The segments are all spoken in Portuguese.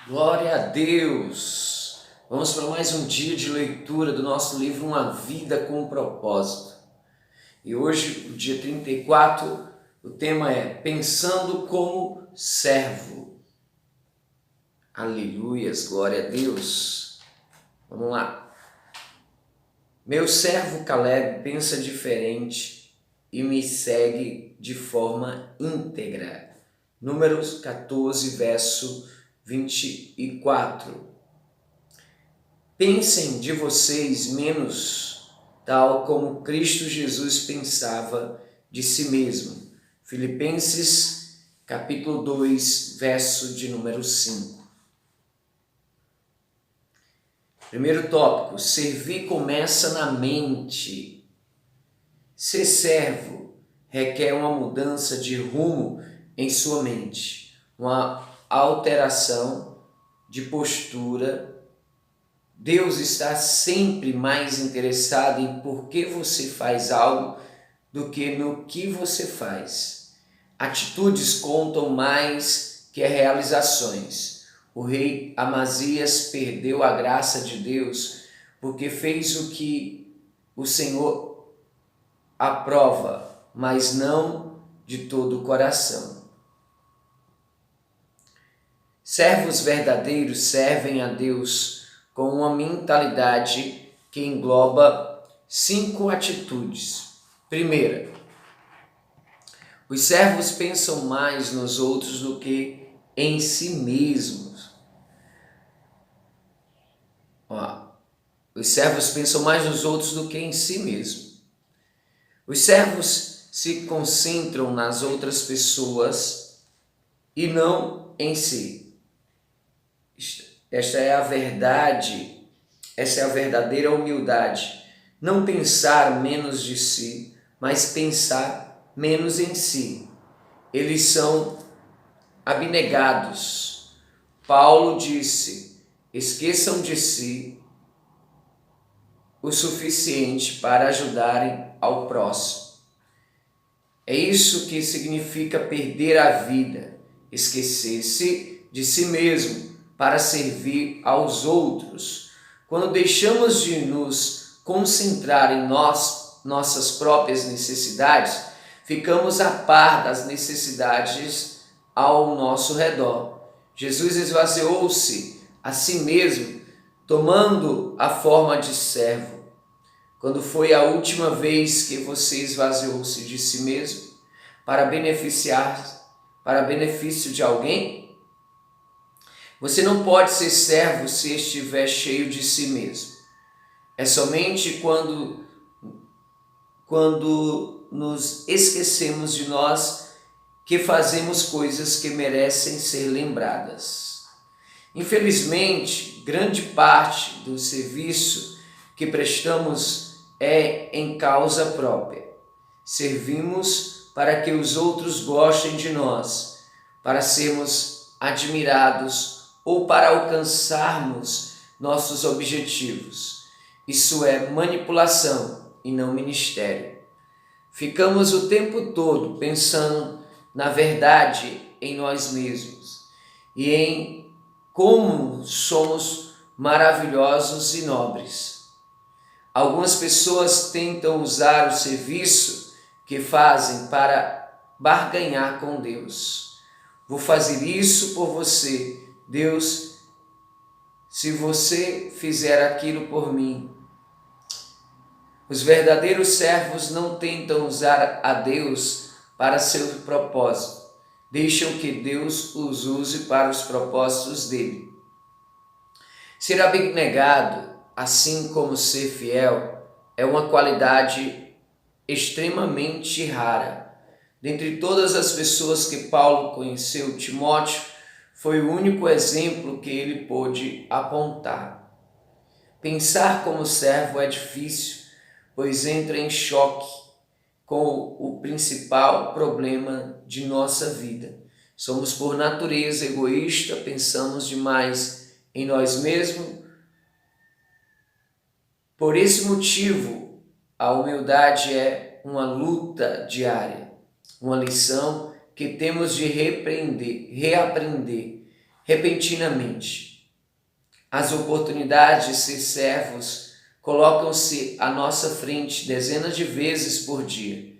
Glória a Deus! Vamos para mais um dia de leitura do nosso livro Uma Vida com Propósito. E hoje, o dia 34, o tema é Pensando como Servo. Aleluias, glória a Deus! Vamos lá. Meu servo Caleb pensa diferente e me segue de forma íntegra. Números 14, verso 24. Pensem de vocês menos, tal como Cristo Jesus pensava de si mesmo. Filipenses, capítulo 2, verso de número 5. Primeiro tópico, servir começa na mente. Ser servo requer uma mudança de rumo em sua mente, uma alteração de postura. Deus está sempre mais interessado em por que você faz algo do que no que você faz. Atitudes contam mais que realizações. O rei Amazias perdeu a graça de Deus porque fez o que o Senhor aprova, mas não de todo o coração. Servos verdadeiros servem a Deus com uma mentalidade que engloba 5 atitudes. Primeira, os servos pensam mais nos outros do que em si mesmos. Os servos pensam mais nos outros do que em si mesmos. Os servos se concentram nas outras pessoas e não em si. Esta é a verdade, essa é a verdadeira humildade. Não pensar menos de si, mas pensar menos em si. Eles são abnegados. Paulo disse: esqueçam de si o suficiente para ajudarem ao próximo. É isso que significa perder a vida, esquecer-se de si mesmo para servir aos outros. Quando deixamos de nos concentrar em nossas próprias necessidades, ficamos a par das necessidades ao nosso redor. Jesus esvaziou-se a si mesmo, tomando a forma de servo. Quando foi a última vez que você esvaziou-se de si mesmo para benefício de alguém? Você não pode ser servo se estiver cheio de si mesmo. É somente quando nos esquecemos de nós que fazemos coisas que merecem ser lembradas. Infelizmente, grande parte do serviço que prestamos é em causa própria. Servimos para que os outros gostem de nós, para sermos admirados ou para alcançarmos nossos objetivos. Isso é manipulação e não ministério. Ficamos o tempo todo pensando na verdade em nós mesmos e em como somos maravilhosos e nobres. Algumas pessoas tentam usar o serviço que fazem para barganhar com Deus. Vou fazer isso por você, Deus, se você fizer aquilo por mim. Os verdadeiros servos não tentam usar a Deus para seu propósito. Deixam que Deus os use para os propósitos dele. Ser abnegado, assim como ser fiel, é uma qualidade extremamente rara. Dentre todas as pessoas que Paulo conheceu, Timóteo foi o único exemplo que ele pôde apontar. Pensar como servo é difícil, pois entra em choque com o principal problema de nossa vida. Somos por natureza egoísta, pensamos demais em nós mesmos. Por esse motivo, a humildade é uma luta diária, uma lição que temos de reaprender. repentinamente. As oportunidades de ser servos colocam-se à nossa frente dezenas de vezes por dia,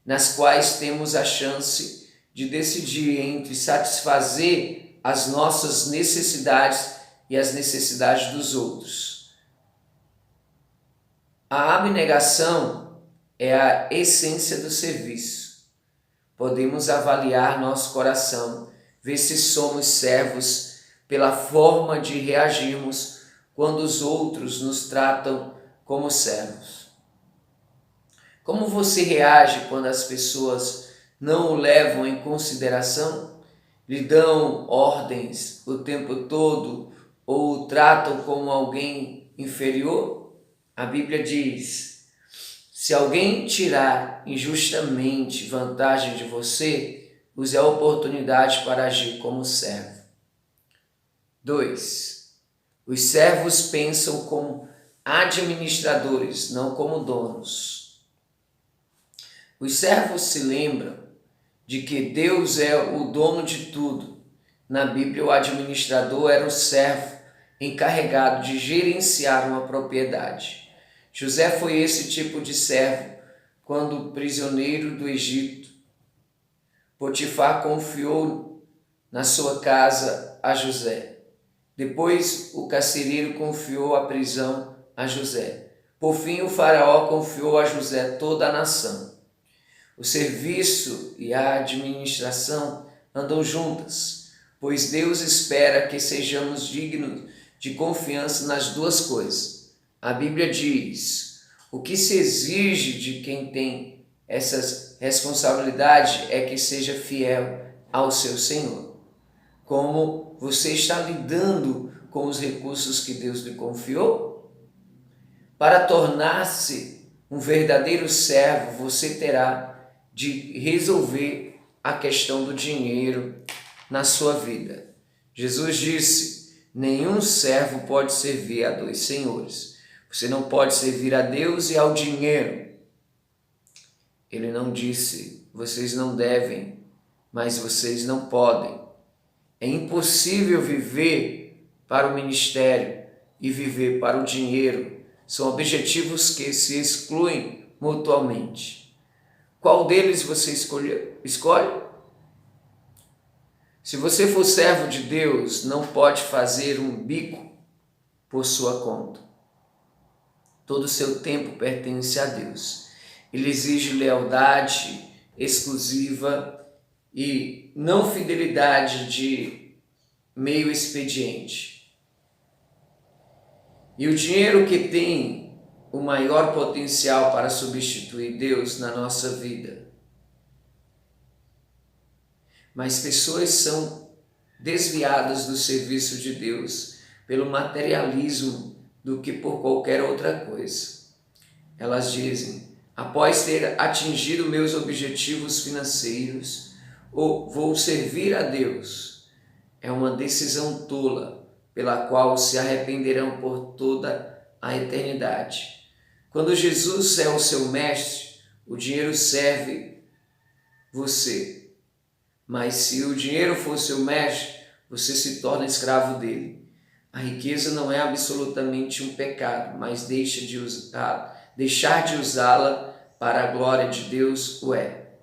nas quais temos a chance de decidir entre satisfazer as nossas necessidades e as necessidades dos outros. A abnegação é a essência do serviço. Podemos avaliar nosso coração, ver se somos servos pela forma de reagirmos quando os outros nos tratam como servos. Como você reage quando as pessoas não o levam em consideração, lhe dão ordens o tempo todo ou o tratam como alguém inferior? A Bíblia diz: se alguém tirar injustamente vantagem de você, use a oportunidade para agir como servo. 2. Os servos pensam como administradores, não como donos. Os servos se lembram de que Deus é o dono de tudo. Na Bíblia, o administrador era o servo encarregado de gerenciar uma propriedade. José foi esse tipo de servo quando prisioneiro do Egito. Potifar confiou na sua casa a José. Depois, o carcereiro confiou a prisão a José. Por fim, o faraó confiou a José toda a nação. O serviço e a administração andam juntas, pois Deus espera que sejamos dignos de confiança nas duas coisas. A Bíblia diz: o que se exige de quem tem essas responsabilidades é que seja fiel ao seu Senhor. Como você está lidando com os recursos que Deus lhe confiou? Para tornar-se um verdadeiro servo, você terá de resolver a questão do dinheiro na sua vida. Jesus disse: nenhum servo pode servir a dois senhores. Você não pode servir a Deus e ao dinheiro. Ele não disse: vocês não devem, mas vocês não podem. É impossível viver para o ministério e viver para o dinheiro. São objetivos que se excluem mutuamente. Qual deles você escolhe? Se você for servo de Deus, não pode fazer um bico por sua conta. Todo o seu tempo pertence a Deus. Ele exige lealdade exclusiva e não fidelidade de meio expediente. E o dinheiro que tem o maior potencial para substituir Deus na nossa vida. Mas pessoas são desviadas do serviço de Deus pelo materialismo do que por qualquer outra coisa. Elas dizem: após ter atingido meus objetivos financeiros, vou servir a Deus. É uma decisão tola pela qual se arrependerão por toda a eternidade. Quando Jesus é o seu mestre, o dinheiro serve você. Mas se o dinheiro for seu mestre, você se torna escravo dele. A riqueza não é absolutamente um pecado, mas deixar de usá-la para a glória de Deus o é.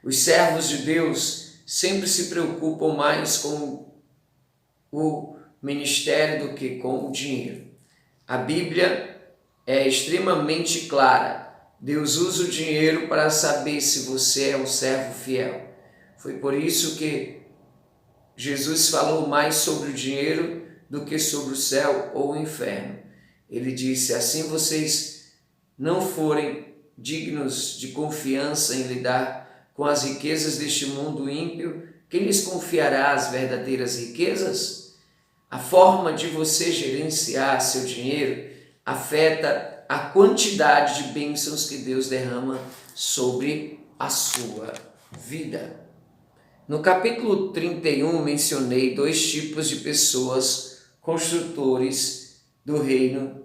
Os servos de Deus sempre se preocupam mais com o ministério do que com o dinheiro. A Bíblia é extremamente clara. Deus usa o dinheiro para saber se você é um servo fiel. Foi por isso que Jesus falou mais sobre o dinheiro do que sobre o céu ou o inferno. Ele disse: assim vocês não forem dignos de confiança em lidar com as riquezas deste mundo ímpio, quem lhes confiará as verdadeiras riquezas? A forma de você gerenciar seu dinheiro afeta a quantidade de bênçãos que Deus derrama sobre a sua vida. No capítulo 31, mencionei 2 tipos de pessoas: construtores do reino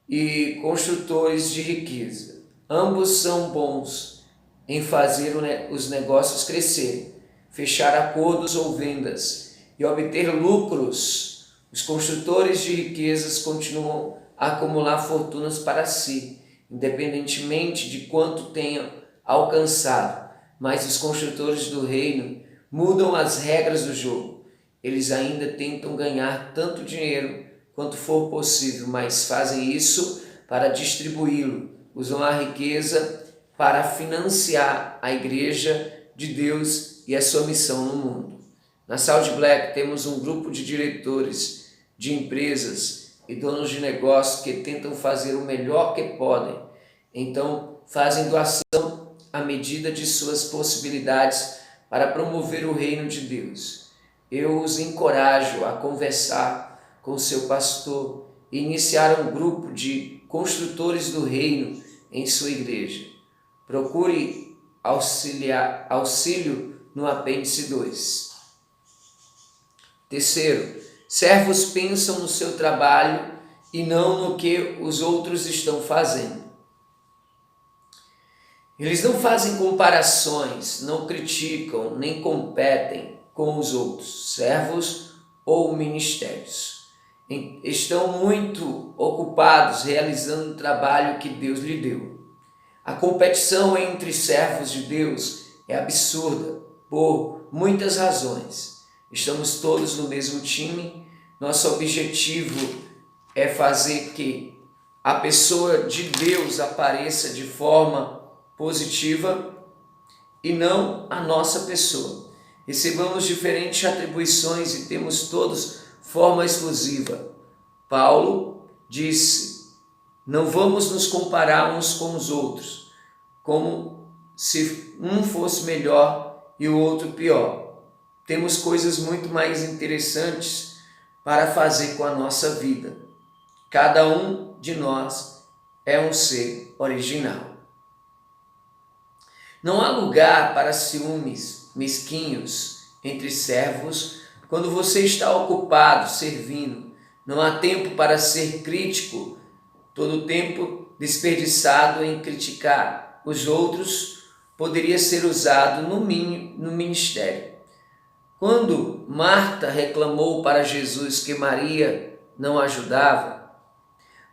e construtores de riqueza. Ambos são bons em fazer os negócios crescerem, fechar acordos ou vendas e obter lucros, os construtores de riquezas continuam a acumular fortunas para si, independentemente de quanto tenham alcançado. Mas os construtores do reino mudam as regras do jogo. Eles ainda tentam ganhar tanto dinheiro quanto for possível, mas fazem isso para distribuí-lo. Usam a riqueza para financiar a igreja de Deus e a sua missão no mundo. Na Saúde Black temos um grupo de diretores de empresas e donos de negócios que tentam fazer o melhor que podem. Então fazem doação à medida de suas possibilidades para promover o reino de Deus. Eu os encorajo a conversar com seu pastor e iniciar um grupo de construtores do reino em sua igreja. Procure auxílio no apêndice 2. Terceiro, servos pensam no seu trabalho e não no que os outros estão fazendo. Eles não fazem comparações, não criticam, nem competem com os outros, servos ou ministérios. Estão muito ocupados realizando o trabalho que Deus lhe deu. A competição entre servos de Deus é absurda por muitas razões. Estamos todos no mesmo time. Nosso objetivo é fazer que a pessoa de Deus apareça de forma positiva e não a nossa pessoa. Recebemos diferentes atribuições e temos todos forma exclusiva. Paulo disse: não vamos nos comparar uns com os outros, como se um fosse melhor e o outro pior. Temos coisas muito mais interessantes para fazer com a nossa vida. Cada um de nós é um ser original. Não há lugar para ciúmes mesquinhos entre servos quando você está ocupado servindo. Não há tempo para ser crítico. Todo o tempo desperdiçado em criticar os outros poderia ser usado no ministério. Quando Marta reclamou para Jesus que Maria não ajudava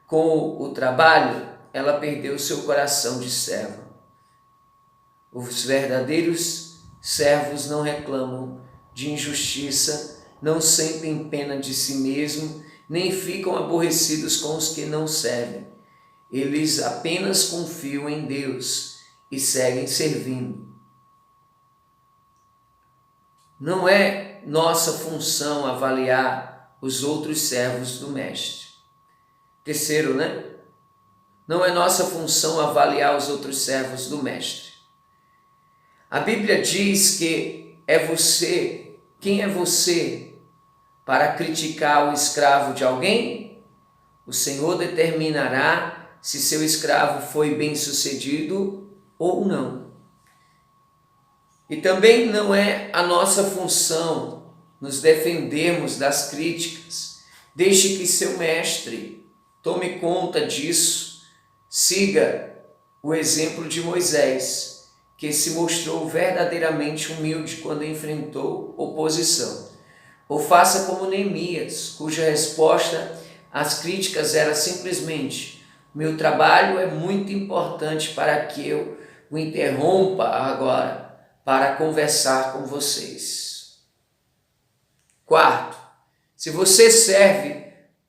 com o trabalho, ela perdeu seu coração de serva. Os verdadeiros servos não reclamam de injustiça, não sentem pena de si mesmo, nem ficam aborrecidos com os que não servem. Eles apenas confiam em Deus e seguem servindo. Não é nossa função avaliar os outros servos do Mestre. Terceiro, Não é nossa função avaliar os outros servos do Mestre. A Bíblia diz que quem é você para criticar o escravo de alguém? O Senhor determinará se seu escravo foi bem-sucedido ou não. E também não é a nossa função nos defendermos das críticas. Deixe que seu mestre tome conta disso. Siga o exemplo de Moisés, que se mostrou verdadeiramente humilde quando enfrentou oposição. Ou faça como Neemias, cuja resposta às críticas era simplesmente: meu trabalho é muito importante para que eu o interrompa agora para conversar com vocês. Quarto, se você serve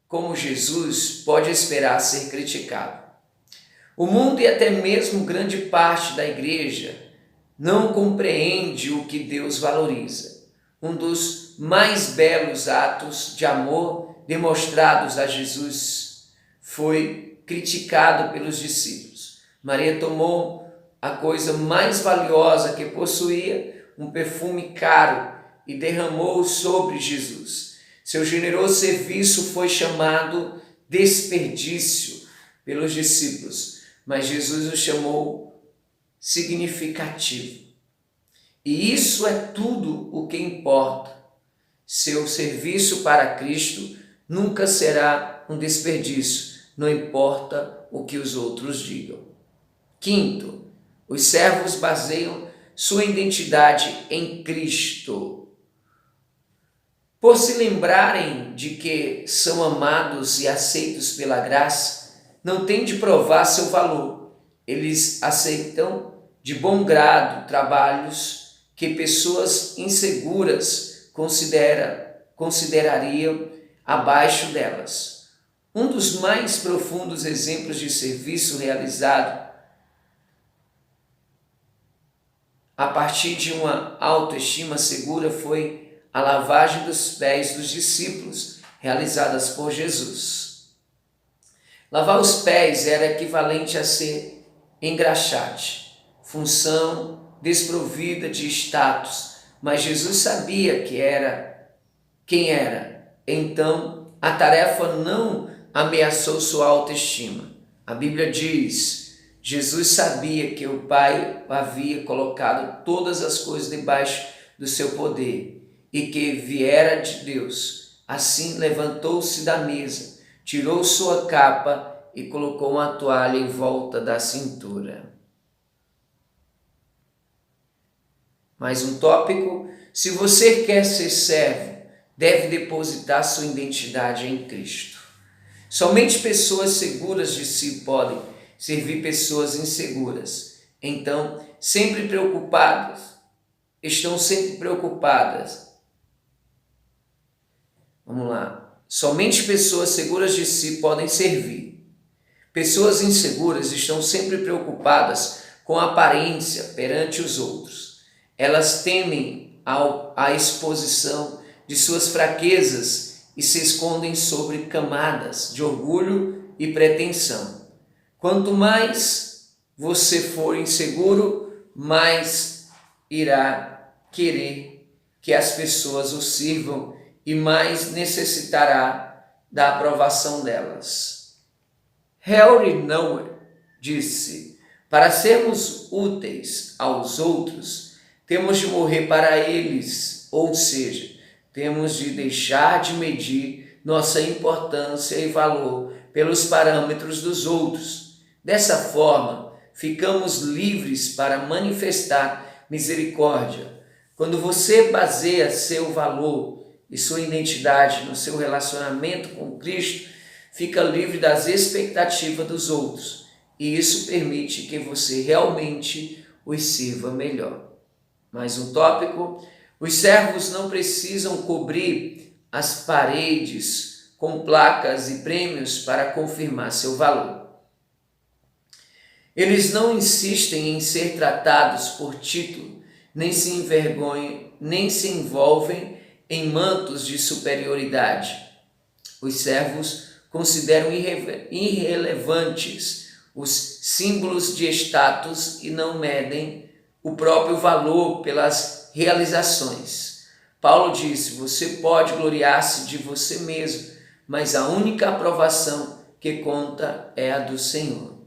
como Jesus, pode esperar ser criticado. O mundo e até mesmo grande parte da igreja não compreende o que Deus valoriza. Um dos mais belos atos de amor demonstrados a Jesus foi criticado pelos discípulos. Maria tomou a coisa mais valiosa que possuía, um perfume caro, e derramou sobre Jesus. Seu generoso serviço foi chamado desperdício pelos discípulos, mas Jesus o chamou significativo. E isso é tudo o que importa. Seu serviço para Cristo nunca será um desperdício, não importa o que os outros digam. Quinto, os servos baseiam sua identidade em Cristo. Por se lembrarem de que são amados e aceitos pela graça, não têm de provar seu valor. Eles aceitam de bom grado trabalhos que pessoas inseguras considerariam abaixo delas. Um dos mais profundos exemplos de serviço realizado a partir de uma autoestima segura foi a lavagem dos pés dos discípulos, realizadas por Jesus. Lavar os pés era equivalente a ser engraxate, função desprovida de status, mas Jesus sabia quem era. Então, a tarefa não ameaçou sua autoestima. A Bíblia diz: Jesus sabia que o Pai havia colocado todas as coisas debaixo do seu poder e que viera de Deus. Assim levantou-se da mesa, tirou sua capa e colocou uma toalha em volta da cintura. Mais um tópico: se você quer ser servo, deve depositar sua identidade em Cristo. Somente pessoas seguras de si podem servir pessoas inseguras. Então, estão sempre preocupadas. Vamos lá. Somente pessoas seguras de si podem servir. Pessoas inseguras estão sempre preocupadas com a aparência perante os outros. Elas temem a exposição de suas fraquezas e se escondem sobre camadas de orgulho e pretensão. Quanto mais você for inseguro, mais irá querer que as pessoas o sirvam e mais necessitará da aprovação delas. Henry Nouwen disse: para sermos úteis aos outros, temos de morrer para eles, ou seja, temos de deixar de medir nossa importância e valor pelos parâmetros dos outros. Dessa forma, ficamos livres para manifestar misericórdia. Quando você baseia seu valor e sua identidade no seu relacionamento com Cristo, fica livre das expectativas dos outros, e isso permite que você realmente os sirva melhor. Mais um tópico: os servos não precisam cobrir as paredes com placas e prêmios para confirmar seu valor. Eles não insistem em ser tratados por título, nem se envergonham, nem se envolvem em mantos de superioridade. Os servos consideram irrelevantes os símbolos de status e não medem o próprio valor pelas realizações. Paulo disse: você pode gloriar-se de você mesmo, mas a única aprovação que conta é a do Senhor.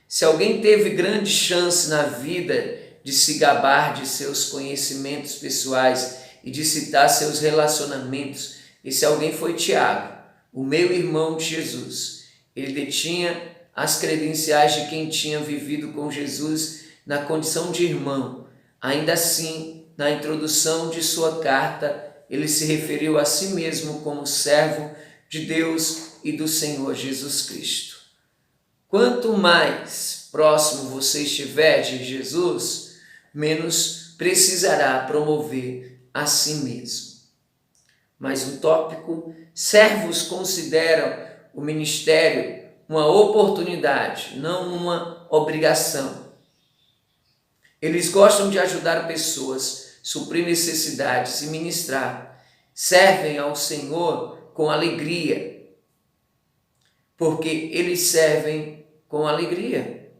Se alguém teve grande chance na vida de se gabar de seus conhecimentos pessoais e de citar seus relacionamentos, esse alguém foi Tiago, o meu irmão de Jesus. Ele detinha as credenciais de quem tinha vivido com Jesus na condição de irmão. Ainda assim, na introdução de sua carta, ele se referiu a si mesmo como servo de Deus e do Senhor Jesus Cristo. Quanto mais próximo você estiver de Jesus, menos precisará promover a si mesmo. Mais um tópico: servos consideram o ministério uma oportunidade, não uma obrigação. Eles gostam de ajudar pessoas, suprir necessidades e ministrar. Servem ao Senhor com alegria, porque eles servem com alegria,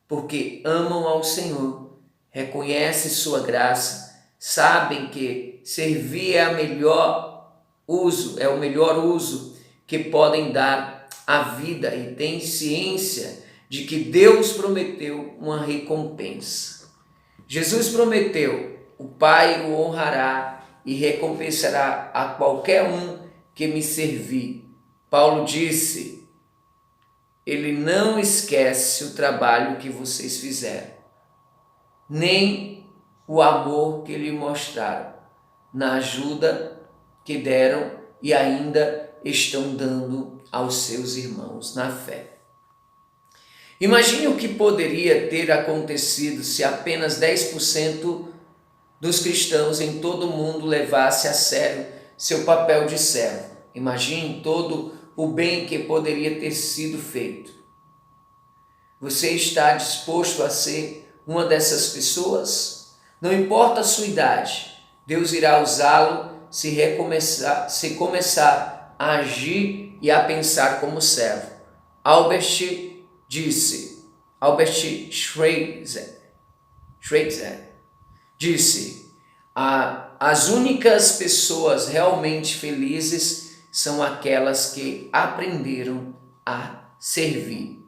porque amam ao Senhor, reconhecem sua graça, sabem que servir é o melhor uso que podem dar à vida e têm ciência de que Deus prometeu uma recompensa. Jesus prometeu: o Pai o honrará e recompensará a qualquer um que me servir. Paulo disse: ele não esquece o trabalho que vocês fizeram, nem o amor que lhe mostraram na ajuda que deram e ainda estão dando aos seus irmãos na fé. Imagine o que poderia ter acontecido se apenas 10% dos cristãos em todo o mundo levasse a sério seu papel de servo. Imagine todo o bem que poderia ter sido feito. Você está disposto a ser uma dessas pessoas? Não importa a sua idade, Deus irá usá-lo se começar a agir e a pensar como servo. Albert Schweitzer disse: as únicas pessoas realmente felizes são aquelas que aprenderam a servir.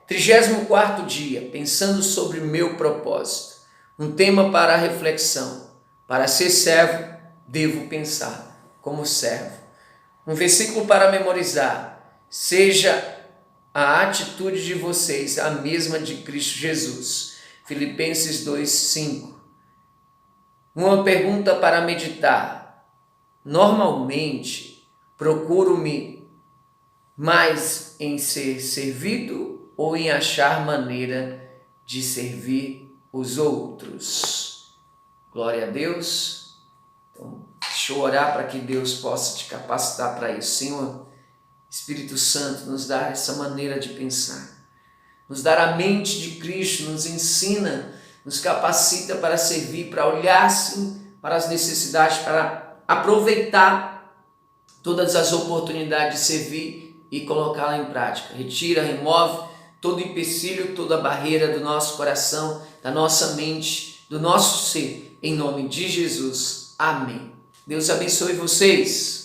34º dia, pensando sobre o meu propósito. Um tema para a reflexão. Para ser servo, devo pensar como servo. Um versículo para memorizar. Seja a atitude de vocês a mesma de Cristo Jesus. Filipenses 2:5. Uma pergunta para meditar. Normalmente, procuro-me mais em ser servido ou em achar maneira de servir os outros? Glória a Deus. Então, deixa eu orar para que Deus possa te capacitar para isso. Senhor, Espírito Santo, nos dá essa maneira de pensar. Nos dá a mente de Cristo, nos ensina, nos capacita para servir, para olhar sim para as necessidades, para aproveitar todas as oportunidades de servir e colocá-la em prática. Retira, remove todo empecilho, toda barreira do nosso coração, da nossa mente, do nosso ser, em nome de Jesus. Amém. Deus abençoe vocês.